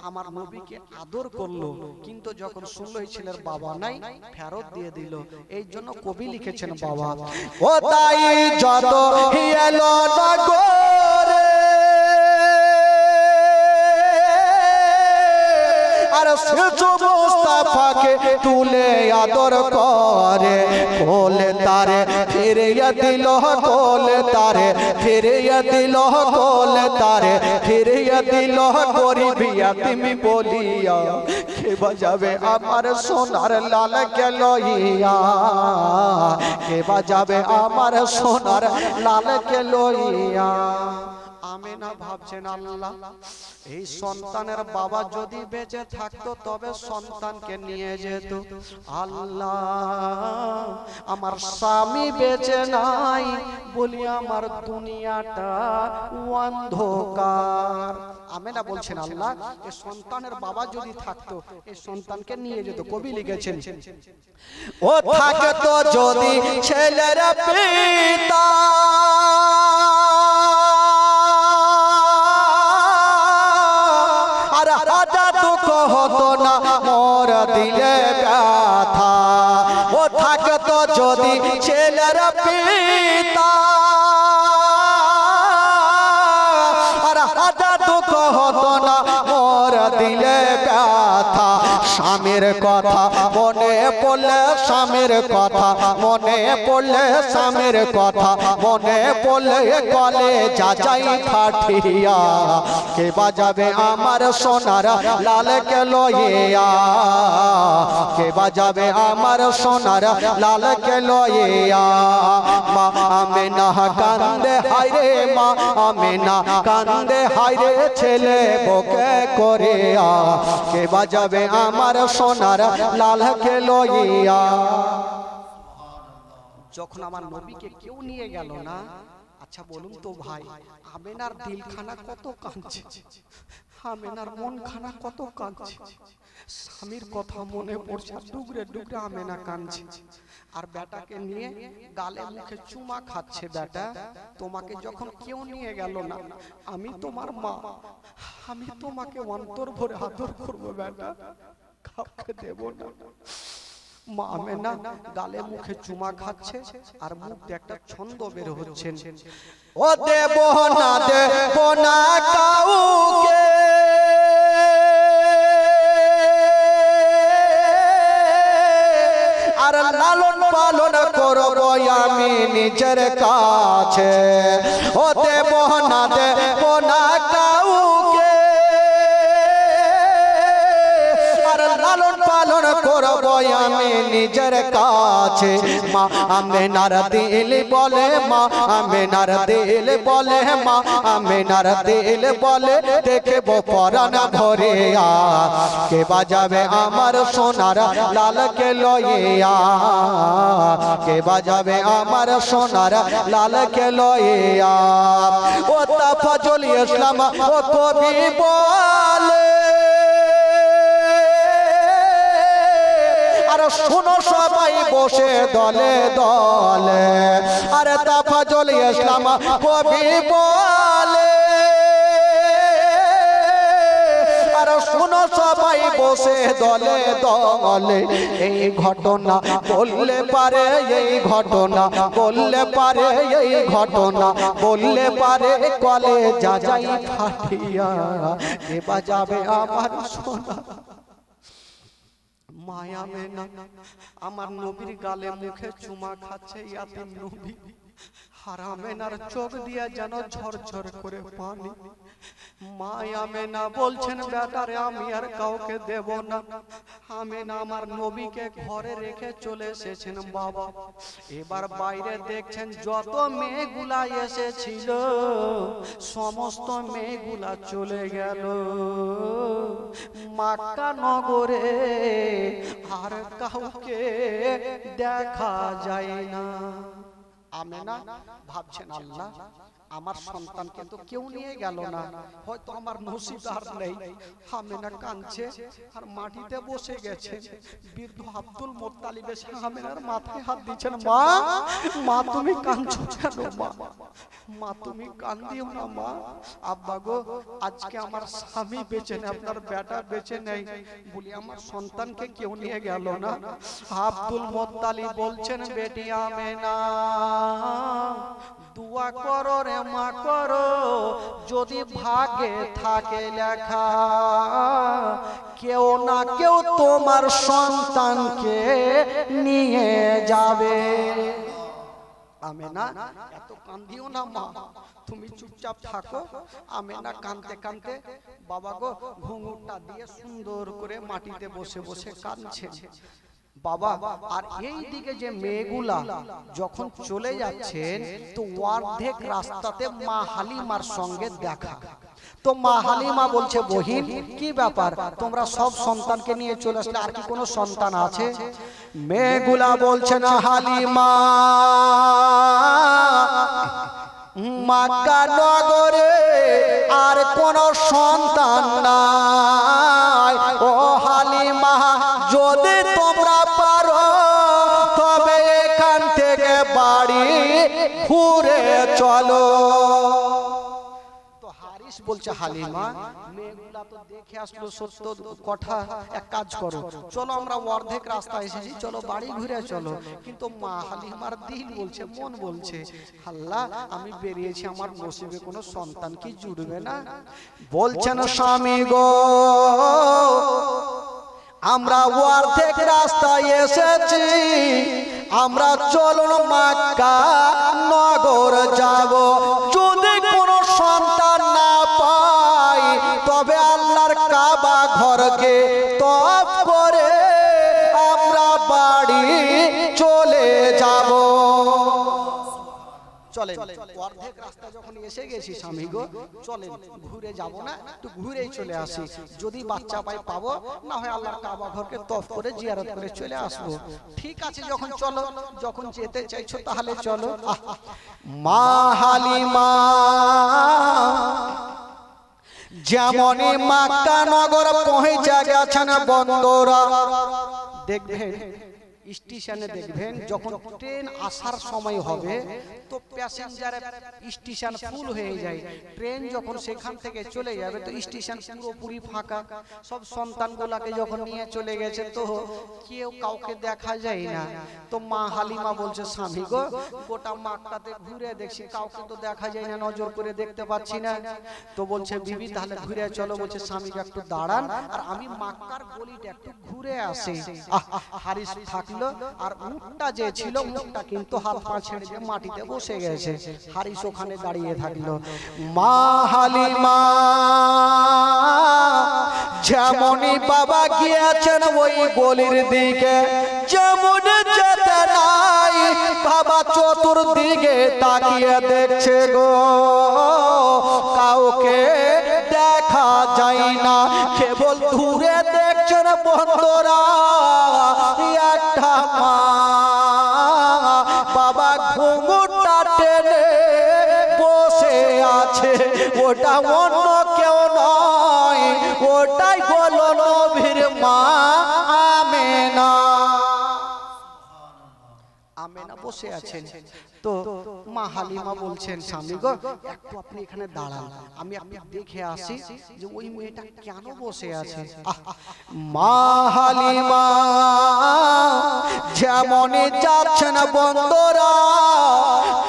আমার নবীকে আদর করলো, কিন্তু যখন শুনলো এই ছেলের বাবা নাই ফেরত দিয়ে দিল। এই জন্য কবি লিখেছেন বাবা। ও তাই যত এলো নগরে আর শিশু মুস্তাফাকে তুলে আদর করে, কোলে তারে ফিরিয়ে দিল, কোলে তারে ফিরিয়ে দিল, কোলে তারে ফিরিয়ে দিল, গরিবি তুমি বলিয়া কে বাজাবে আমার সোনার লালকে লইয়া, কে বাজাবে আমার সোনার লালকে লইয়া। আমেনা ভাবছেন আল্লাহ এই সন্তানের বাবা যদি বেঁচে থাকতো তবে সন্তানকে নিয়ে যেত। আল্লাহ আমার স্বামী বেঁচে নাই বলি আমার দুনিয়াটা অন্ধকার। আমেনা বলছেন আল্লাহ এই সন্তানের বাবা যদি থাকতো এই সন্তানকে নিয়ে যেত। কবি লিখেছেন ও থাকতো যদি ছেলের পিতা হতো না মোর দিলে ব্যথা, ও থাকতো যদি ছেলের পিতা আর হাজার দুঃখ হতো না মোর দিলে ব্যথা। স্বামীর কথা মনে পড়লে, স্বামীর কথা মনে পড়লে, স্বামীর কথা মনে পড়লে গলে যাই ফাটিয়া কে বাজাবে আমার সোনার লালকে লইয়া, কে বাজাবে আমার সোনার লালকে লইয়া। মা আমেনা কান্দে হায়রে, মা আমেনা কান্দে হায়রে, ছেলে বুকে করিয়া কে বাজাবে আমার সোনার লালকে লইয়া। যখন আমার নবীকে কেউ নিয়ে গেল না, আচ্ছা বলুন তো ভাই আমেনার দিলখানা কত কাঁদছে, আমেনার মনখানা কত কাঁদছে। স্বামীর কথা মনে পড়ছে, ডুগরে ডুগরে আমেনা কাঁদছে। আর বেটাকে নিয়ে গালে মুখে চুমা খাচ্ছে। বেটা তোমাকে যখন কেউ নিয়ে গেল না, আমি তোমার মা, আমি তোমাকে অন্তর ভরে আদর করবো বেটা, কাউকে দেব না। মা আমেনা গালে মুখে চুমা খাচ্ছে আর মুখ দিয়ে একটা ছন্দ বের হচ্ছেন। ও দেব না, দেব না কাউকে আর লালন পালন করব আমি নিজের কাছে। ও দেব না, দেব না কাউকে আর লালন পালন করব আমি নিজের কাছে। মা আমেনার দিল বলে, মা আমেনার দিল বলে, মা আমেনার দিল বলে দেখব পরাণ ভরিয়া কে বাজাবে আমার সোনার লালকে লইয়া, কে বাজাবে আমার সোনার লালকে লইয়া। ও তাফাজুল ইসলাম ও কবি বলে আর শুনো সবাই বসে দলে দলে, আরে তাফাজুল ইসলাম কবি বলে আর শুনো সবাই বসে দলে দলে। এই ঘটনা বললে পারে, এই ঘটনা বললে পারে, এই ঘটনা বললে পারে কলে যাই ফাটিয়া কে বাজাবে আমার সোনা। মায়া আমেনা আমার নবীর গালে মুখে চুমা খাচ্ছে ইয়াতিম নবী, আর আমেনার চোখ দিয়া যেন ঝরঝর করে পানি মা আমেনা বলছেন বেটারে আমি আর কাউকে দেব না। আমেনা আমার নবীকে ঘরে রেখে চলে এসেছেন বাবা। এবার বাইরে দেখছেন যত মেয়েগুলা এসেছিল সমস্ত মেয়েগুলা চলে গেল মক্কা নগরে, আর কাউকে দেখা যায় না। আমেনা ভাবছেন আল্লাহ আমার সন্তানকে তো কেউ নিয়ে গেল না, হয়তো আমার নসিব আর নেই। আমেনা কাঁদছে আর মাটিতে বসে গেছে। বৃদ্ধ আব্দুল মুত্তালিব এসে আমেনার মাথায় হাত দিচ্ছেন, মা মা তুমি কাঁদছো কেন? মা মা তুমি কান্দিও না মা। আব্বা গো আজকে আমার স্বামী বেঁচে নেই, আপনার বেটা বেঁচে নেই বলি আমার সন্তানকে কেউ নিয়ে গেল না। আব্দুল মুত্তালিব বলছেন, বেটি আমেনা দোয়া করো রে মা করো, যদি ভাগে থাকে লেখা কেউ না কেউ তোমার সন্তানকে নিয়ে যাবে। আমেনা এত কান্দিও না মা, তুমি চুপচাপ থাকো। আমেনা কাঁদতে কাঁদতে বাবা গো ঘুঙুরটা দিয়ে সুন্দর করে মাটিতে বসে বসে কাঁদছে বাবা। আর এই দিকে যে মেয়েগুলা যখন চলে যাচ্ছেন তো অর্ধেক রাস্তাতে মা হালিমার সঙ্গে দেখা। তো মা হালিমা বলছে, বহিন কি ব্যাপার তোমরা সব সন্তানকে নিয়ে চলে আসলে, আর কি কোনো সন্তান আছে? মেয়েগুলা বলছে না হালিমা মক্কা নগরে আর কোন সন্তান নাই। ও হালিমা যদি তোমরা পারো তবে এখান থেকে বাড়ি ঘুরে চলো। বলছে হালিমা মেয়েগুলা তো দেখে আসলো সত্য কথা, এক কাজ করো চলো আমরা অর্ধেক রাস্তা এসেছি, চলো বাড়ি ঘুরে চলো। কিন্তু মা হালিমার দিল বলছে, মন বলছে আল্লাহ আমি বেরিয়েছি আমার নসিবে কোনো সন্তান কি জুড়বে না। বলছেন স্বামী গো আমরা অর্ধেক রাস্তায় এসেছি, আমরা চলো মক্কা নগর যাব। যদি কোনো সন্তান না পাই তবে আল্লাহর কাবা ঘরকে তওয়াফ করে আমরা বাড়ি চলে যাব। চলেন অর্ধেক রাস্তা যখন এসে গেছি স্বামী গো চলেন ঘুরে যাব না, একটু ঘুরেই চলে আসি, যদি বাচ্চা পাই পাবো, না হয় আল্লাহর কাবা ঘরকে তওয়াফ করে জিয়ারত করে চলে আসবো। ঠিক আছে যখন চলো, যখন যেতে চাইছো তাহলে চলো। মা হালিমা যেমনই মক্কা নগর পৌঁছে গেছেন বন্ধুরা, দেখবেন স্টেশনে দেখবেন যখন ট্রেন আসার সময় হবে তো প্যাসেঞ্জারের স্টেশন ফুল হয়ে যায়। ট্রেন যখন সেখান থেকে চলে যাবে তো স্টেশন পুরোপুরি ফাঁকা। সব সন্তানগুলাকে যখন নিয়ে চলে গেছে তো কেউ কাউকে দেখা যায় না। তো মা হালিমা বলছে স্বামী গো গোটা মক্কাতে ঘুরে দেখছি কাউকে তো দেখা যায় না, নজর করে দেখতে পাচ্ছি না। তো বলছে বিবি তাহলে ঘুরে চলো। বলছে স্বামীকে একটু দাঁড়ান আর আমি মক্কার গলিটা একটু ঘুরে আসি। হারিস থাকলো আর উটটা যে ছিল উটটা কিন্তু হাত পা ছেড়ে দিয়ে মাটিতে বসে গেছে। হারিস ওখানে দাঁড়িয়ে থাকলো। মা হালিমা যেমনই বাবা গিয়েছেন ওই গলির দিকে, যেমন যেতে নাই বাবা চতুর্দিকে তাকিয়ে দেখছে গো কাউকে দেখা যায় না, কেবল দূরে দেখছেন বন্ধুরা একটা মা বাবা ঘুঙুরটা টেনে বসে আছে। ওটা অন্য কেউ নয়, ওটাই হলো নবীর মা আমেনা। আমেনা বসে আছেন। তো মা হালিমা বলছেন স্বামী গো একটু আপনি এখানে দাঁড়ান, আমি আপনি দেখে আসি যে ওই মেয়েটা কেন বসে আছে। মা হালিমা যেমনই যাচ্ছেন বন্ধুরা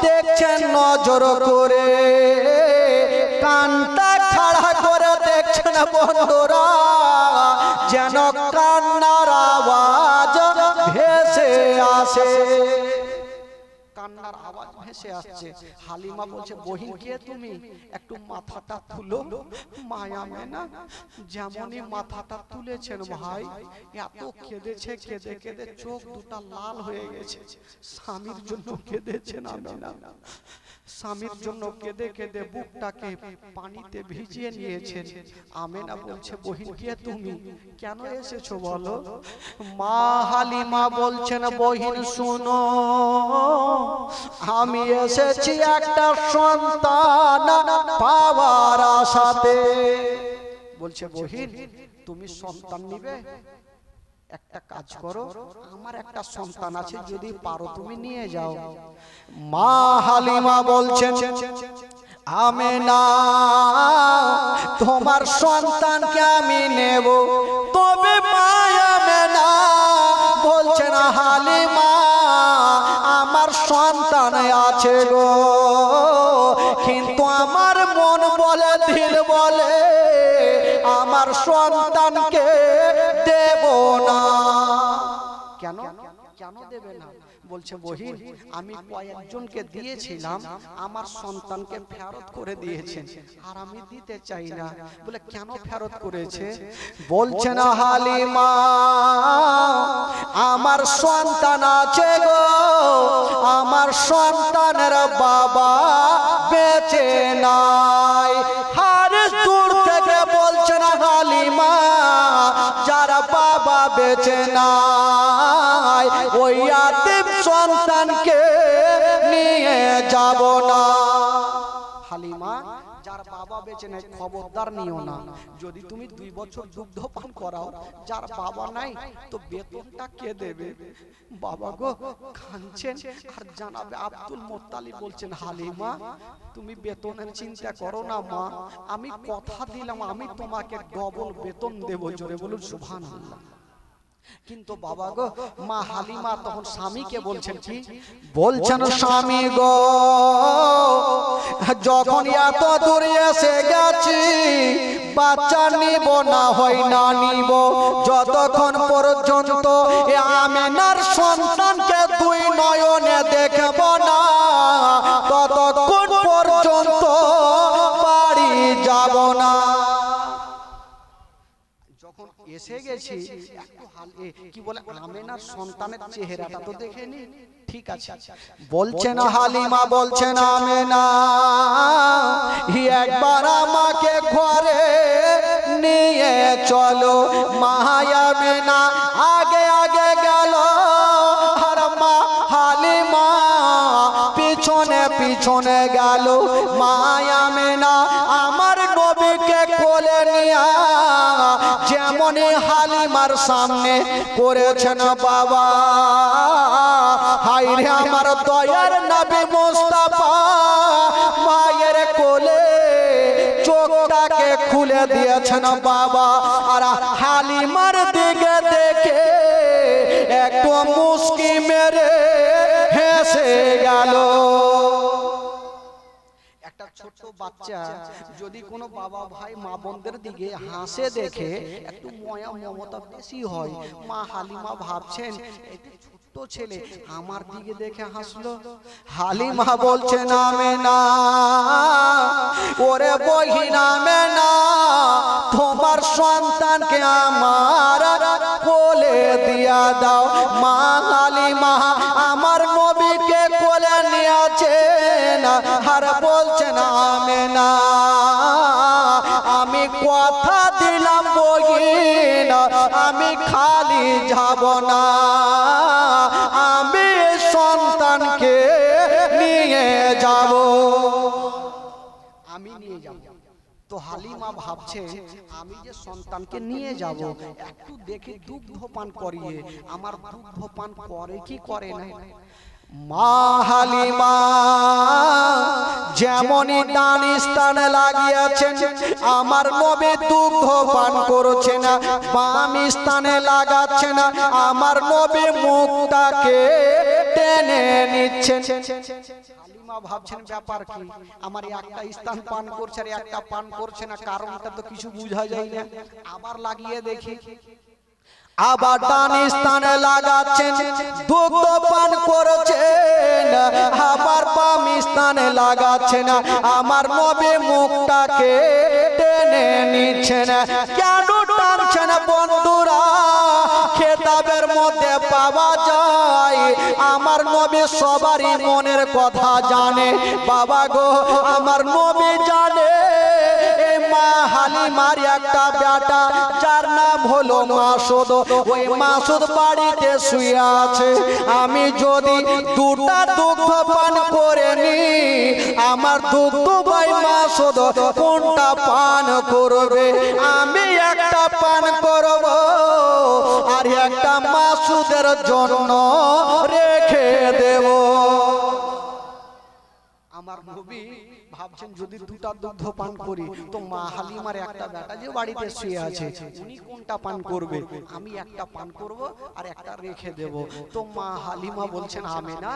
দেখছেন নজর করে, কানটা খাড়া করে দেখছেন বন্ধুরা যেন কান্নার আওয়াজ ভেসে আসে। কান্নার আওয়াজ ভেসে আসছে। হালিমা বলছে, বহিন কে তুমি, একটু মাথাটা তুলো। মায়া মেনা যেমনই মাথাটা তুলেছেন ভাই, এত কেঁদেছে, কেঁদে কেঁদে চোখ দুটা লাল হয়ে গেছে। স্বামীর জন্য কেঁদেছেন আমেনা, স্বামীর জন্য কেঁদে কেঁদে বুকটাকে পানিতে ভিজিয়ে নিয়েছেন। আমেনা বলছে, বহিন কে তুমি, কেন এসেছো বলো। মা হালিমা বলছেন, বহিন শুনো, আমি এসেছি একটা সন্তান পাওয়ার আশাতে। বলছে, বহিন তুমি সন্তান নিবে, একটা কাজ করো, আমার একটা সন্তান আছে, যদি পারো তুমি নিয়ে যাও। মা হালিমা বলছেন, আমেনা তোমার সন্তানকে আমি নেব, তবে মা আমেনা বলছেন, হালিমা আমার সন্তান আছে গো, কিন্তু আমার মন বলে, দিল বলে আমার সন্তানকে দেব না। কেন কেন দেবে না? বলছে, বহিন আমি কয়েকজনকে দিয়েছিলাম, আমার সন্তানকে ফেরত করে দিয়েছেন, আর আমি দিতে চাই না। বলে, কেন ফেরত করেছে? বলছে না, হালিমা আমার সন্তান আছে গো, আমার সন্তানের বাবা বেঁচে নাই। আর দূর থেকে বলছে না, হালিমা যারা বাবা বেঁচে নাই ওই আতিম সন্তানকে নিয়ে যাব না। হালিমা যার বাবা বেঁচে নাই খবরদার নিও না। যদি তুমি 2 বছর দুগ্ধ পান করাও, যার বাবা নাই তো বেতনটা কে দেবে? বাবা গো কাঁদছেন। আর জানাবে আব্দুল মুত্তালিব বলছেন, হালিমা তুমি বেতনের চিন্তা করো না মা, আমি কথা দিলাম আমি তোমাকে ডবল বেতন দেব। জোরে বলুন সুবহানাল্লাহ। কিন্তু বাবা গো, মা হালিমা তখন স্বামীকে বলছেন, কি বলছেন, স্বামী গো যখন এত দূরে এসে গেছি, বাচ্চা নিব না হয় না নিব, যতক্ষণ পর্যন্ত আমেনার সন্তানকে 2 নয়নে দেখব না, ততক্ষণ পর্যন্ত বাড়ি যাব না। যখন এসে গেছি একটু কি বলে আমেনার সন্তানের চেহারাটা তো দেখে নি। ঠিক আছে, বলছেন হালিমা, বলছেন আমেনা একবার আমাকে ঘরে নিয়ে চলো। মা আমেনা আগে আগে গেল, আর মা হালিমা পিছনে পিছনে গেল। মা আমেনা আমার নবীকে কোলে নিয়ে যেমন হালিমার সামনে করেছেন, বাবা হায়রে আমার দয়ার নবী মুস্তাফা মায়ের কোলে চোখটাকে খুলে দিয়েছেন বাবা। আর হালিমার দিকে দেখে একটু মুস্কি মেরে হেসে গেল। একটা ছোট বাচ্চা যদি কোনো বাবা ভাই মা বোনদের দিকে হাসে দেখে একটু মায়া মমতা বেশি হয়। মা হালিমা ভাবছেন ছোট্ট ছেলে আমার দিকে দেখে হাসলো। হালিমা বলছেন, আমেনা ওরে বহিন আমেনা তোমার সন্তানকে আমার কোলে দিয়া দাও। মা হালিমা আমার নবীকে কোলে নিয়েছেন আর বলছেন, আমেনা আমি কথা দিলাম বহিন আমি খালি যাব না, আমি সন্তানকে নিয়ে যাব, আমি নিয়ে যাব। তো হালিমা ভাবছেন আমি যে সন্তানকে নিয়ে যাব একটু দেখে দুগ্ধ পান করিয়ে, আমার দুগ্ধ পান করে কি করে না। মা হালিমা যেমনই ডান স্থানে লাগিয়েছেন আমার নবী দুগ্ধ পান করছে না, বাম স্থানে লাগাচ্ছে না আমার নবী মুখটাকে টেনে নিচ্ছেন। হালিমা ভাবছেন ব্যাপার কি, আমার একটা স্থান পান করছে আর একটা পান করছে না, কারণটা তো কিছু বোঝা যায় না। আবার লাগিয়ে দেখি, আবার ডান স্থানে লাগাচ্ছেন দুগ্ধ পান করছেন কানে লাগাচ্ছে না, আমার নবী মুখটাকে টেনে নিচ্ছে না। কেন টানছে না বন্ধুরা? খেতাবের মধ্যে পাওয়া যায় আমার নবী সবারই মনের কথা জানে। বাবা গো, আমার নবী জানে এই মা হালিমার একটা বেটা যার নাম হলো মাসুদ, ওই মাসুদ বাড়িতে শুয়ে আছে। আমি যদি দুটা দুগ্ধ পান করে নি, আমার দুগ্ধ ভাই মাসুদ কোনটা পান করবে? আমি একটা পান করব আর একটা মাসুদের জন্য রেখে দেব। আমার নবী ভাবছেন যদি দুটা দুগ্ধ পান করি তো মা হালিমার একটা বেটা যে বাড়িতে শুয়ে আছে উনি কোনটা পান করবে? আমি একটা পান করব আর একটা রেখে দেব। তো মা হালিমা বলছেন আমেনা,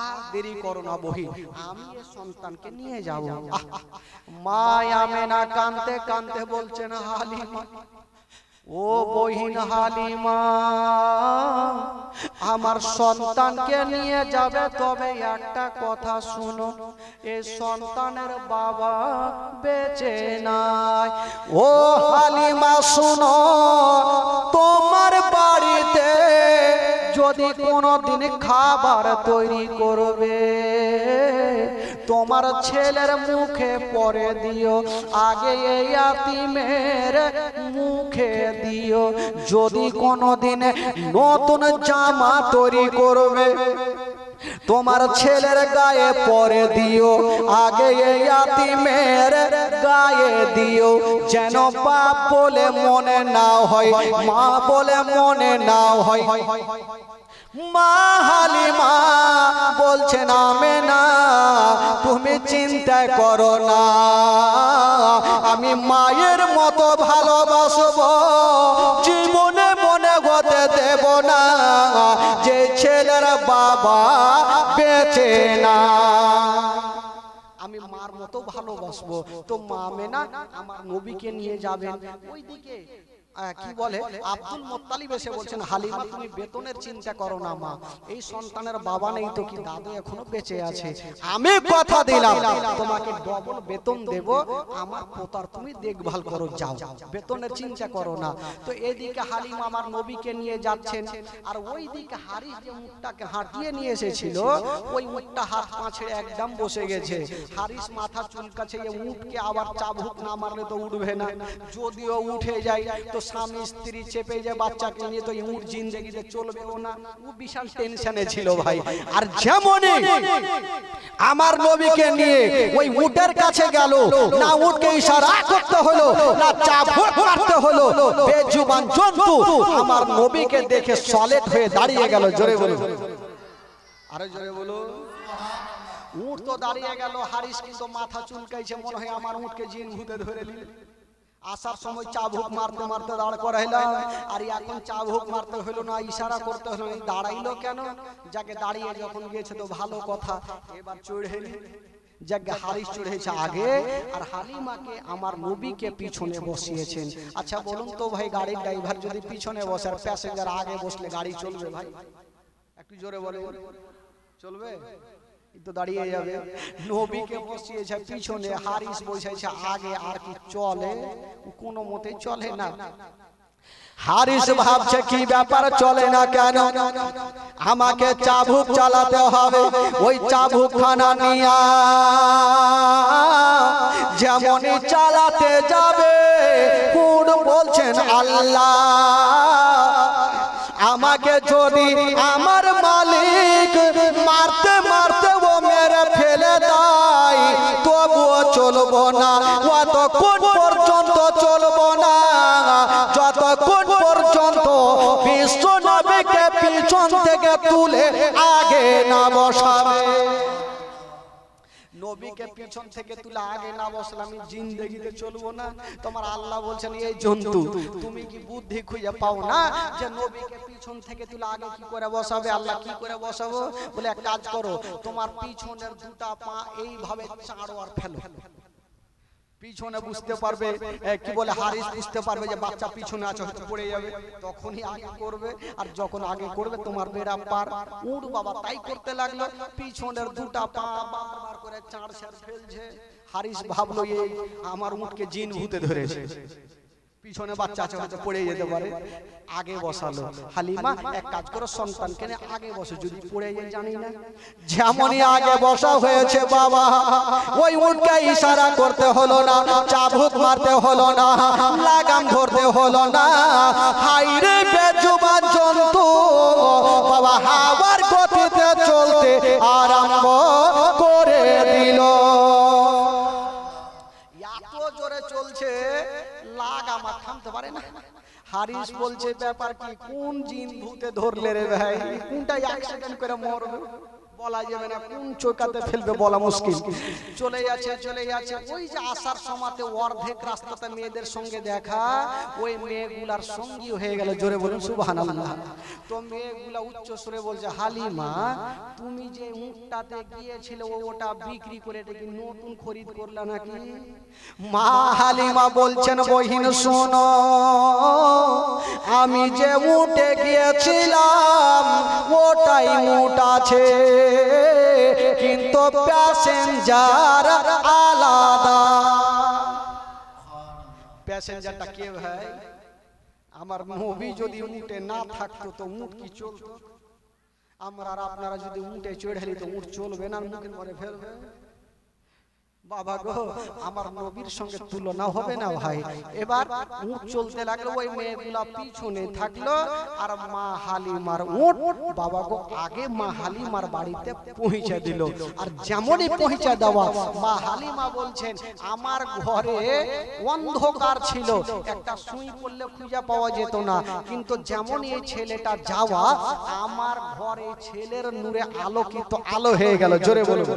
আর দেরি করো না বহিন, আমি এই সন্তানকে নিয়ে যাব। মা আমেনা কাঁদতে কাঁদতে বলছেন হালিমা, ও বহিন হালিমা, আমার সন্তানকে নিয়ে যাবে, তবে একটা কথা শুনো, এই সন্তানের বাবা বেঁচে নাই। ও হালিমা শুনো, তোমার বাড়িতে যদি কোনোদিন খাবার তৈরি করবে তোমার ছেলের মুখে পরে দিও, আগে এই ইয়াতীমের মুখে দিও। যদি কোনোদিন নতুন জামা তৈরি করবে তোমার ছেলের গায়ে পরে দিও, আগে এই ইয়াতীমের গায়ে দিও, যেন বাপ বলে মনে না হয়, মা বলে মনে না হয়। মা হালিমা বলছেন আমেনা, তুমি চিন্তা করো না, আমি মায়ের মতো ভালোবাসবো, জীবনে মনে হতে দেব না যে ছেলের বাবা বেঁচে না। আমি মার মতো ভালোবাসবো। তো মা আমেনা আমার নবীকে নিয়ে যাবেন ওইদিকে। কি বলে আব্দুল মুত্তালিব এসে বলছেন হালিমা তুমি বেতনের চিন্তা করো না মা, এই সন্তানের বাবা নেই তো কি দাদু এখনো বেঁচে আছে, আমি কথা দিলাম তোমাকে ডবল বেতন দেব, আমার পোতার তুমি দেখভাল করো, যাও, বেতনের চিন্তা করো না। তো এদিকে হালিমা আমার নবীকে নিয়ে যাচ্ছেন, আর ওইদিকে হারিস যে উটটাকে হাঁটিয়ে নিয়ে এসেছিল ওই উটটা হাত পা ছেড়ে একদম বসে গেছে। হারিস মাথা চুলকাছে, এই উটকে আবার চাবুক না মারলে তো উঠবে না, যদিও উঠে যায় তো স্বামী স্ত্রী চেপে যে বাচ্চাকে নিয়ে তো উট জিন্দেগিতে চলবেও না, ও বিশাল টেনশনে ছিল ভাই। আর যেমনই আমার নবীকে নিয়ে ওই উটের কাছে গেল, না উটকে ইশারা করতে হলো না চাবুক মারতে হলো, বেজুবান জন্তু আমার নবীকে দেখে সলেট হয়ে দাঁড়িয়ে গেল। জোরে বলুন, আরে জোরে বলুন। উট তো দাঁড়িয়ে গেল, হারিস কিন্তু মাথা চুলকাইছে, মনে হয় আমার উটকে জিন ভূতে ধরে নিল। আসার সময় চাবুক মারতে মারতে দাঁড় করাইলাম, আর এখন চাবুক মারতে হলো না, ইশারা করতে হলো না, দাঁড়াইলো কেন? যাকে দাঁড়িয়ে যখন গিয়েছে তো ভালো কথা, এবার চড়ে যাকে হারিস চড়েছে আগে আর হালিমাকে আমার নবীকে পিছনে বসিয়েছেন। আচ্ছা বলুন তো ভাই, গাড়ির ড্রাইভার যদি পিছনে বসে আর প্যাসেঞ্জার আগে বসলে গাড়ি চলবে ভাই? একটু জোরে বলে, চলবে? তো দাঁড়িয়ে যাবে। নবীকে বসিয়েছে পিছনে, হারিস বসেছে আগে, আর কি চলে? কোনো মতে চলে না। হারিস ভাবছে কি ব্যাপার, চলে না কেন? আমাকে চাবুক চালাতে হবে। ওই চাবুক খানা নিয়া যেমনই চালাতে যাবে কোন বলছেন আল্লাহ, আমাকে যদি আমার মালিক মারতে মারতে ও মেরে ফেলে দেয় তবুও চলবো না, অতক্ষণ পর্যন্ত চলবো না যতক্ষণ পর্যন্ত বিশ্ব নবীকে পিছন থেকে তুলে আগে না বসাবে। নবীকে পিছন থেকে তুলে আগে না বসলে আমি জিন্দেগিতে চলবো না। তোমার আল্লাহ বলছেন এই জন্তু তুমি কি বুদ্ধি খুঁজে পাও না যে নবীকে পিছন থেকে তুলে আগে কি করে বসাবে? আল্লাহ কি করে বসাবো? বলে এক কাজ করো, তোমার পিছনের দুটা পা এইভাবে চাড়ো আর ফেলো। পিছনে বুঝতে পারবে, কি বলে হারিস বুঝতে পারবে যে বাচ্চা পিছনে আছে, হয়তো পড়ে যাবে, তখনই আগে করবে। আর যখন আগে করবে তোমার বেড়া পার। উঠ বাবা তাই করতে লাগলো, পিছনের দুটা পা বারবার করে চাঁড় ছাড় ফেলছে। হারিস ভাবলো এই আমার উটকে জিন ভূতে ধরেছে, পিছনে বাচ্চা আছে হয়তো পড়ে যেতে পারে, আগে বসালো। হালিমা এক কাজ করো, সন্তানকে নিয়ে আগে বসে, যদি পড়ে যায় জানি না। যেমনই আগে বসা হয়েছে বাবা, ওই উটকে ইশারা করতে হলো না, চাবুক মারতে হলো না, লাগাম ধরতে হলো না। হাইরে বেজুবান জন্তু বাবা হাওয়ার গতিতে চলতে আরম্ভ করে দিল। এত জোরে চলছে, লাগাম আর থামতে পারে না। হারিস বলছে ব্যাপার কি, কোন জিন ভূতে ধরলে রে ভাই, কোনটা এক সেকেন্ড করে মরবে বলা যাবে না, কোন চৌকাতে ফেলবে বলা মুশকিল। চলে যাচ্ছে চলে যাচ্ছে, ওই যে আসার সময়তে অর্ধেক রাস্তাতে মেয়েদের সঙ্গে দেখা, ওই মেয়েগুলার সঙ্গী হয়ে গেল। জোরে বলুন সুবহানাল্লাহ। তো মেয়েগুলা উচ্চ সুরে বলছে, হালিমা তুমি যে উটটাতে গিয়েছিলে ওটা বিক্রি করে এটা কি নতুন খরিদ করলা নাকি? মা হালিমা বলছেন, বহিন শোনো, আমি যে উটে গিয়েছিলাম ওটাই উট আছে, কিন্তু প্যাসেঞ্জার আলাদা। প্যাসেঞ্জারটা কে ভাই? আমার নবী যদি উটে না থাকতো তো উট কি চলতো? আমরা আর আপনারা যদি উটে চড়ে হেলি তো উট চলবে না, মুখে করে ফেলবে। বাবা গো, আমার নবীর সঙ্গে তুলনা হবে না ভাই। এবার উট চলতে লাগলো, ওই মেয়েগুলা পিছনে থাকলো, আর মা হালিমার উট বাবা গো আগে মা হালিমার বাড়িতে পৌঁছে দিল। আর যেমনই পৌঁছে দেওয়া, মা হালিমা বলছেন, আমার ঘরে অন্ধকার ছিল, একটা সুই পড়লে খুঁজে পাওয়া যেত না, কিন্তু যেমনই এই ছেলেটা যাওয়া, আমার ঘরে ছেলের নূরে আলোকিত আলো হয়ে গেল। জোরে বলুন।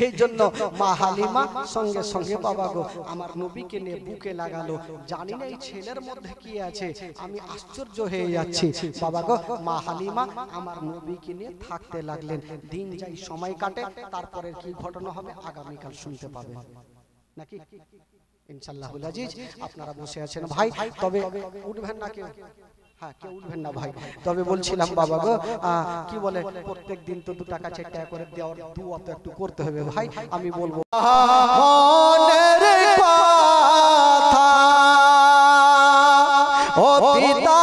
এই জন্য মা হালিমা সঙ্গে সঙ্গে বাবা গো আমার নবীকে নিয়ে বুকে লাগালো। জানি না এই ছেলের মধ্যে কি আছে, আমি আশ্চর্য হয়ে যাচ্ছি। বাবা গো মা হালিমা আমার নবীকে নিয়ে থাকতে লাগলেন। দিন যাই সময় কাটে, তারপরে কি ঘটনা হবে আগামীকাল শুনতে পাবেন নাকি ইনশাআল্লাহুল আজিজ। আপনারা বসে আছেন ভাই, তবে উঠবেন না কেউ, হ্যাঁ কেউ উঠবেন না ভাই। তবে বলছিলাম বাবা গো কি বলে, প্রত্যেক দিন তো 2 টাকা 4 টাকা করে দেওয়ার দুয়া তো একটু করতে হবে ভাই। আমি বলবো মনের কথা ও পিতা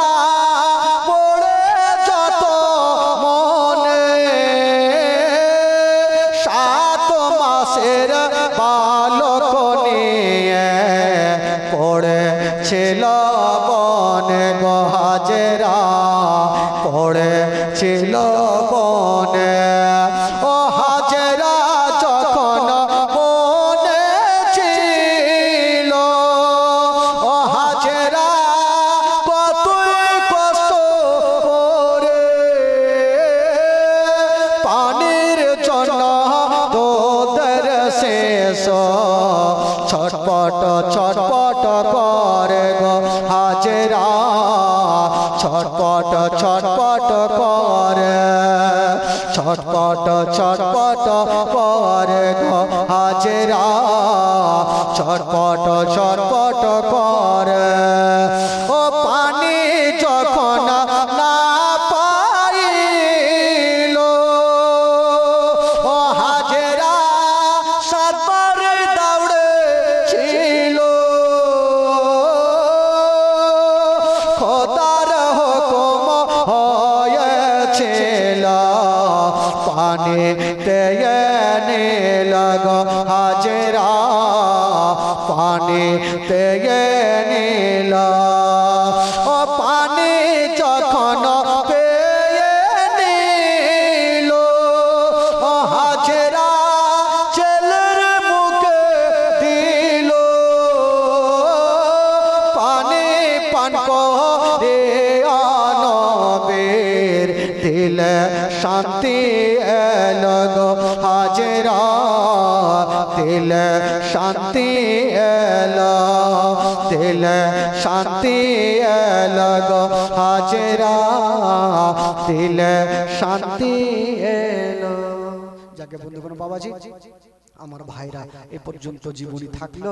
পড়ে যত মনে, 7 মাসের বালক নিয়ে পড়েছিল বনে গো হাজেরা, পড়েছিল বনে। ও হাজেরা যখন বনে ছিল, ও হাজেরা কতই কষ্ট করে পানির জন্য তোদের শেষ ছটপট ছটপট করে গো হাজেরা, ছটপট ছটপট করে, ছটপট ছটপট করে গো হাজেরা, ছটপট ছটপট করে। ও পানি যখন না পাইল, ও হাজেরা 7 বার দৌড়ে ছিল, খোদার হুকুম হয়েছিল পানিতে নিল গো হাজেরা, পানিতে নিল। ও পানি যখন পেয়ে নিল, ও হাজেরা ছেলের মুখে দিল, পানি পান করে নবীর দিলে শান্তি এলো গো হাজেরা, দিলে শান্তি এলো, দিলে শান্তি এলো গো হাজেরা, দিলে শান্তি এলো। যাকে বন্ধুগণ বাবাজি আমার ভাইরা এ পর্যন্ত জীবনী থাকলো।